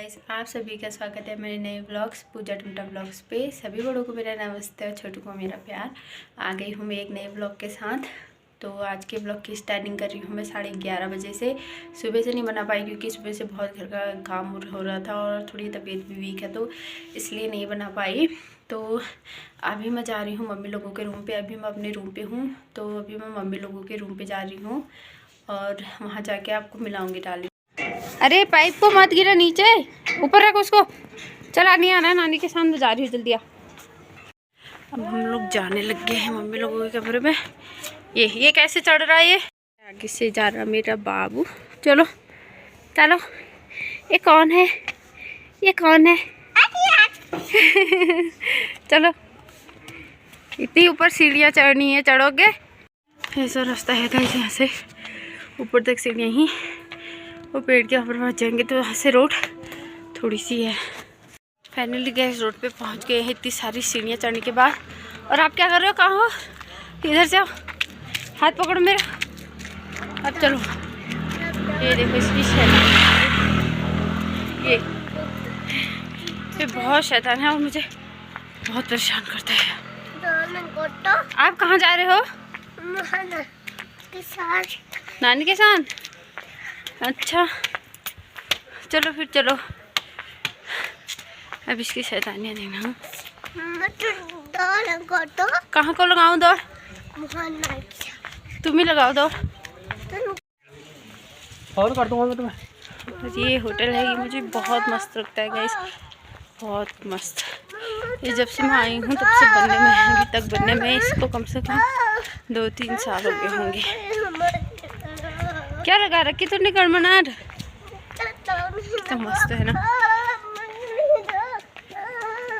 Guys, आप सभी का स्वागत है मेरे नए व्लॉग्स पूजा टुमटा व्लॉग्स पे। सभी बड़ों को मेरा नमस्ते और छोटों को मेरा प्यार। आ गई हूँ मैं एक नए व्लॉग के साथ। तो आज के व्लॉग की स्टार्टिंग कर रही हूँ मैं 11:30 बजे से। सुबह से नहीं बना पाई क्योंकि सुबह से बहुत घर का काम हो रहा था और थोड़ी तबीयत भी वीक है, तो इसलिए नहीं बना पाई। तो अभी मैं जा रही हूँ मम्मी लोगों के रूम पे। अभी मैं अपने रूम पे हूँ, तो अभी मैं मम्मी लोगों के रूम पे जा रही हूँ और वहाँ जाके आपको मिलाऊंगी डाली। अरे पाइप को मत गिरा नीचे, ऊपर रख उसको। चला नहीं आ रहा है, नानी के सामने जा रही हूँ, जल्दी आ। अब हम लोग जाने लग गए हैं मम्मी लोगों के कमरे में। ये कैसे चढ़ रहा है? ये आगे से जा रहा मेरा बाबू। चलो चलो। ये कौन है? ये कौन है? चलो, इतनी ऊपर सीढ़ियाँ चढ़नी है, चढ़ोगे? ऐसा रास्ता है गाइस, यहाँ से ऊपर तक सीढ़ियाँ ही। वो पेड़ के ऊपर पहुँच जाएंगे तो वहाँ से रोड थोड़ी सी है। फाइनली गैस रोड पे पहुँच गए हैं इतनी सारी सीढ़ियाँ चढ़ने के बाद। और आप क्या कर रहे हो? कहाँ हो? इधर से आओ, हाथ पकड़ो मेरा। अब चलो। ये देखो इसकी शैतान, ये बहुत शैतान है और मुझे बहुत परेशान करता है। आप कहाँ जा रहे हो? नानी के साथ। अच्छा चलो फिर, चलो। अब इसकी शैतानियाँ देखना। कहाँ को लगाऊं दौड़? तुम ही लगाओ दौड़। और कर दूंगा मैं तुम्हें। ये होटल है, ये मुझे बहुत मस्त लगता है गाइस, बहुत मस्त। ये जब से मैं आई हूँ तब से बनने में है, अभी तक बनने में इसको कम से कम 2-3 साल हो गए होंगे। क्या लगा रखी तूने गड़मनार? तो मस्त है ना।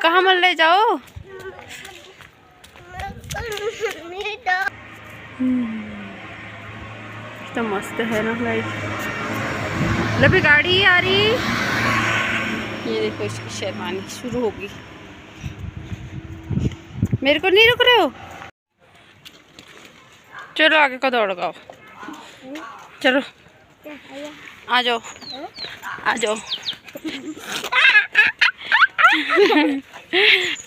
कहाँ मल ले जाओ? तो मस्त है ना गाइस। लबी गाड़ी आ रही। ये देखो इसकी शैतानी शुरू होगी। मेरे को नहीं रुक रहे हो? चलो आगे का दौड़ लगाओ। चलो आ जाओ, आ जाओ।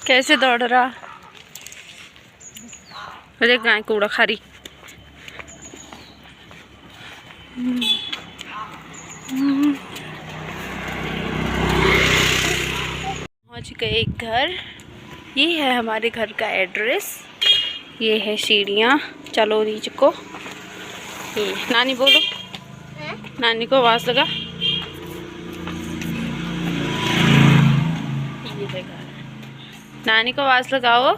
कैसे दौड़ रहा? अरे गाय कूड़ा खा रही। पहुंच गए घर। ये है हमारे घर का एड्रेस। ये है सीढ़ियाँ। चलो नीचे को। ये नानी बोलो, नानी को आवाज लगा। ये है घर, नानी को आवाज लगाओ।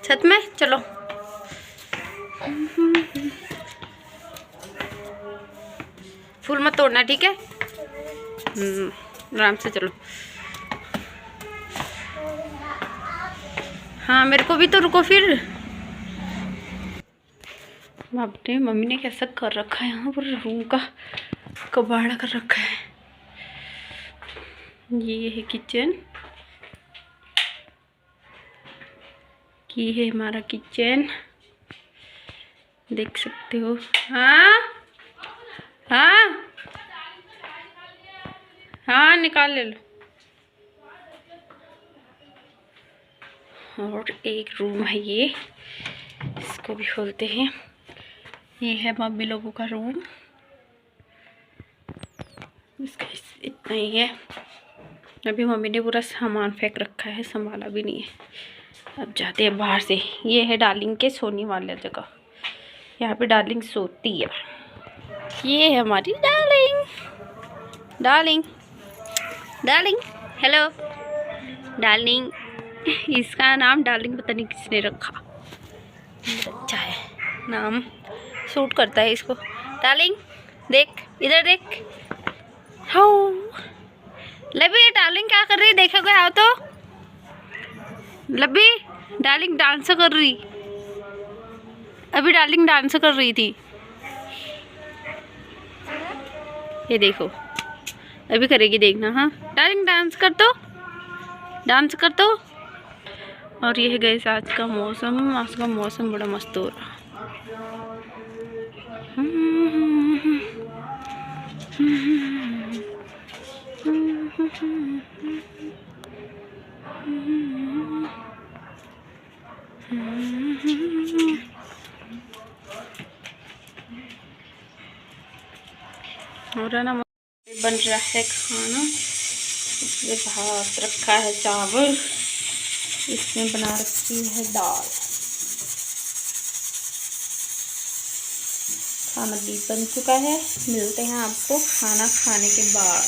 छत में चलो। फूल मत तोड़ना, ठीक है? आराम से चलो। हाँ मेरे को भी तो रुको फिर। अपने मम्मी ने कैसा कर रखा है यहाँ पर, रूम का कबाड़ा कर रखा है। ये है किचन, ये है हमारा किचन, देख सकते हो। हाँ हाँ हाँ निकाल ले लो। और एक रूम है ये, इसको भी खोलते हैं। ये है मम्मी लोगों का रूम। इसका इतना ही है। अभी मम्मी ने पूरा सामान फेंक रखा है, संभाला भी नहीं है। अब जाते हैं बाहर से। ये है डार्लिंग के सोने वाला जगह, यहाँ पे डार्लिंग सोती है। ये है हमारी darling. Darling, darling, hello darling. इसका नाम डार्लिंग पता नहीं किसने रखा, अच्छा है नाम, सूट करता है इसको। डार्लिंग देख, इधर देख। हाँ लबी, डार्लिंग क्या कर रही है? देखो कोई आओ तो। लबी, डार्लिंग डांस कर रही। अभी डार्लिंग डांस कर रही थी, ये देखो अभी करेगी, देखना। हाँ डार्लिंग डांस कर दो, डांस कर दो। और ये है गैस आज का मौसम। आज का मौसम बड़ा मस्त हो रहा। और ना बन रहा है खाना। इसमें भात रखा है, चावल, इसमें बना रखी है दाल। खाना भी बन चुका है। मिलते हैं आपको खाना खाने के बाद।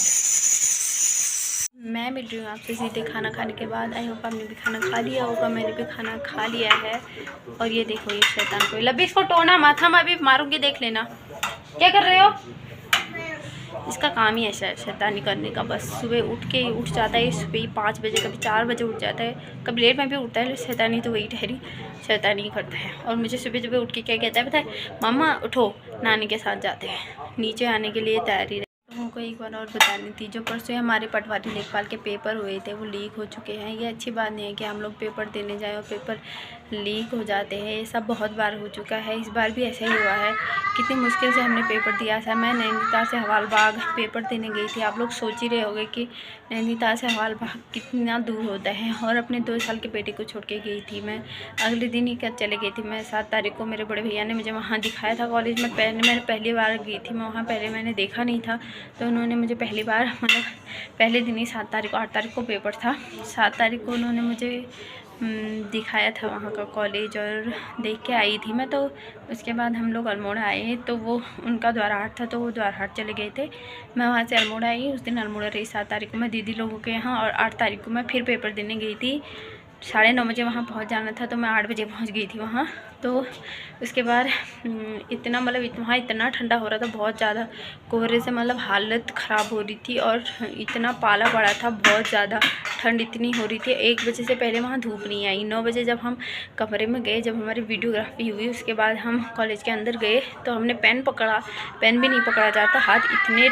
मैं मिल रही हूँ आपसे सीधे खाना खाने के बाद। आई होप आपने भी खाना खा लिया होगा। मैंने भी खाना खा लिया है। और ये देखो ये शैतान को लबी, इसको टोना माथा मैं भी मारूंगी, देख लेना। क्या कर रहे हो? इसका काम ही ऐसा है शैतानी करने का। बस सुबह उठ के उठ जाता है, सुबह 5 बजे, कभी 4 बजे उठ जाता है, कभी लेट में भी उठता है। शैतानी तो वही ठहरी, शैतानी करता है। और मुझे सुबह सुबह उठ के क्या कहता है पता है? मम्मा उठो, नानी के साथ जाते हैं। नीचे आने के लिए तैयारी। लोगों को एक बार और बतानी थी, जो परसों हमारे पटवारी लेखपाल के पेपर हुए थे वो लीक हो चुके हैं। ये अच्छी बात नहीं है कि हम लोग पेपर देने जाएं और पेपर लीक हो जाते हैं। ये सब बहुत बार हो चुका है, इस बार भी ऐसा ही हुआ है। कितनी मुश्किल से हमने पेपर दिया था। मैं नैनीताल से हवालबाग पेपर देने गई थी। आप लोग सोच ही रहे होंगे कि नैनीताल से हवालबाग कितना दूर होता है। और अपने 2 साल के बेटे को छोड़ के गई थी मैं। अगले दिन ही क्या चले गई थी मैं। 7 तारीख को मेरे बड़े भैया ने मुझे वहाँ दिखाया था कॉलेज में। मैंने पहली बार गई थी मैं वहाँ, पहले मैंने देखा नहीं था। तो उन्होंने मुझे पहली बार, मतलब पहले दिन ही 7 तारीख को, 8 तारीख को पेपर था, 7 तारीख को उन्होंने मुझे दिखाया था वहाँ का कॉलेज और देख के आई थी मैं। तो उसके बाद हम लोग अल्मोड़ा आए, तो वो उनका द्वारहाट था, तो वो द्वारहाट चले गए थे। मैं वहाँ से अल्मोड़ा आई। उस दिन अल्मोड़ा रही। 7 तारीख को मैं दीदी लोगों के यहाँ, और 8 तारीख को मैं फिर पेपर देने गई थी। 9:30 बजे वहाँ पहुँच जाना था, तो मैं 8 बजे पहुँच गई थी वहाँ। तो उसके बाद इतना, मतलब वहाँ इतना ठंडा हो रहा था, बहुत ज़्यादा कोहरे से मतलब हालत ख़राब हो रही थी। और इतना पाला पड़ा था, बहुत ज़्यादा ठंड इतनी हो रही थी। 1 बजे से पहले वहाँ धूप नहीं आई। 9 बजे जब हम कमरे में गए, जब हमारी वीडियोग्राफी हुई, उसके बाद हम कॉलेज के अंदर गए, तो हमने पेन पकड़ा, पेन भी नहीं पकड़ा जाता, हाथ इतने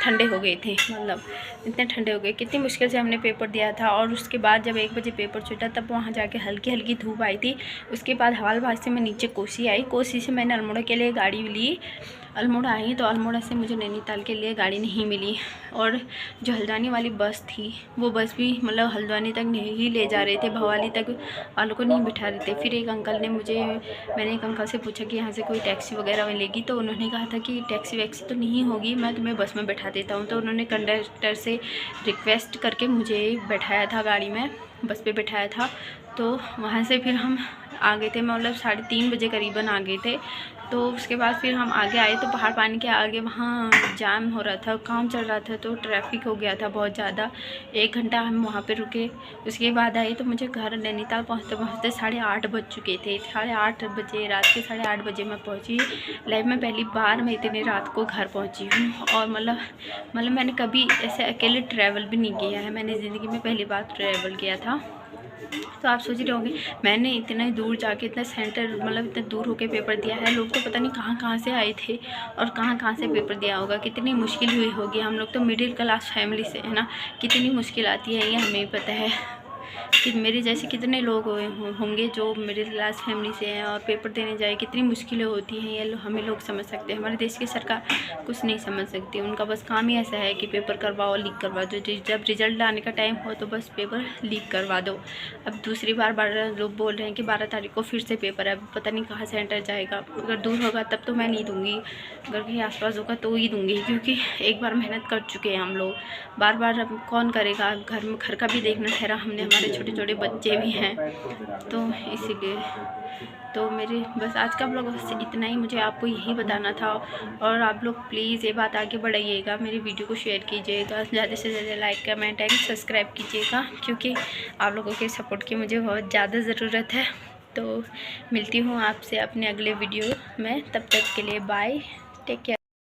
ठंडे हो गए थे, मतलब इतने ठंडे हो गए। कितनी मुश्किल से हमने पेपर दिया था। और उसके बाद जब 1 बजे पेपर छूटा, तब वहाँ जाके हल्की हल्की धूप आई थी। उसके बाद हवालबाग से मैं नीचे कोसी आई। कोसी से मैंने अल्मोड़ा के लिए गाड़ी ली। अल्मोड़ा आई, तो अल्मोड़ा से मुझे नैनीताल के लिए गाड़ी नहीं मिली। और जो हल्द्वानी वाली बस थी, वो बस भी मतलब हल्द्वानी तक नहीं ले जा रहे थे, भवाली तक वालों को नहीं बिठा रहे थे। फिर एक अंकल ने मैंने एक अंकल से पूछा कि यहाँ से कोई टैक्सी वगैरह मिलेगी, तो उन्होंने कहा था कि टैक्सी वैक्सी तो नहीं होगी, मैं तुम्हें बस में बैठा देता हूँ। तो उन्होंने कंडक्टर से रिक्वेस्ट करके मुझे बैठाया था, गाड़ी में बस पे बैठाया था। तो वहाँ से फिर हम आ गए थे, मतलब 3:30 बजे करीबन आ गए थे। तो उसके बाद फिर हम आगे आए, तो पहाड़ पानी के आगे वहाँ जाम हो रहा था, काम चल रहा था, तो ट्रैफिक हो गया था बहुत ज़्यादा। 1 घंटा हम वहाँ पे रुके। उसके बाद आए, तो मुझे घर नैनीताल पहुँचते पहुँचते 8:30 बज चुके थे। 8:30 बजे, रात के 8:30 बजे मैं पहुँची। लाइफ में पहली बार मैं इतनी रात को घर पहुँची हूँ। और मतलब मैंने कभी ऐसे अकेले ट्रैवल भी नहीं किया है। मैंने ज़िंदगी में पहली बार ट्रैवल किया था। तो आप सोच रहे होंगे, मैंने इतना दूर जाके, इतना सेंटर, मतलब इतना दूर होके पेपर दिया है। लोग तो पता नहीं कहाँ से आए थे और कहाँ से पेपर दिया होगा, कितनी मुश्किल हुई होगी। हम लोग तो मिडिल क्लास फैमिली से है ना, कितनी मुश्किल आती है ये हमें पता है। कि मेरे जैसे कितने लोग होंगे जो मिडिल क्लास फैमिली से हैं और पेपर देने जाए, कितनी मुश्किलें होती हैं ये हमें लोग समझ सकते हैं। हमारे देश की सरकार कुछ नहीं समझ सकती, उनका बस काम ही ऐसा है कि पेपर करवाओ, लीक करवा दो। जब रिजल्ट आने का टाइम हो तो बस पेपर लीक करवा दो। अब दूसरी बार लोग बोल रहे हैं कि 12 तारीख को फिर से पेपर है। पता नहीं कहाँ सेंटर जाएगा। अगर दूर होगा तब तो मैं नहीं दूँगी, अगर कहीं आसपास होगा तो ही दूँगी, क्योंकि एक बार मेहनत कर चुके हैं हम लोग। बार बार अब कौन करेगा, घर का भी देखना ठहरा हमने, हमारे छोटे छोटे बच्चे भी हैं, तो इसीलिए। तो मेरे बस आज का ब्लॉग बस इतना ही, मुझे आपको यही बताना था। और आप लोग प्लीज़ ये बात आगे बढ़ाइएगा, मेरी वीडियो को शेयर कीजिएगा, ज़्यादा से ज़्यादा लाइक कमेंट एंड सब्सक्राइब कीजिएगा, क्योंकि आप लोगों के सपोर्ट की मुझे बहुत ज़्यादा ज़रूरत है। तो मिलती हूँ आपसे अपने अगले वीडियो में, तब तक के लिए बाय, टेक केयर।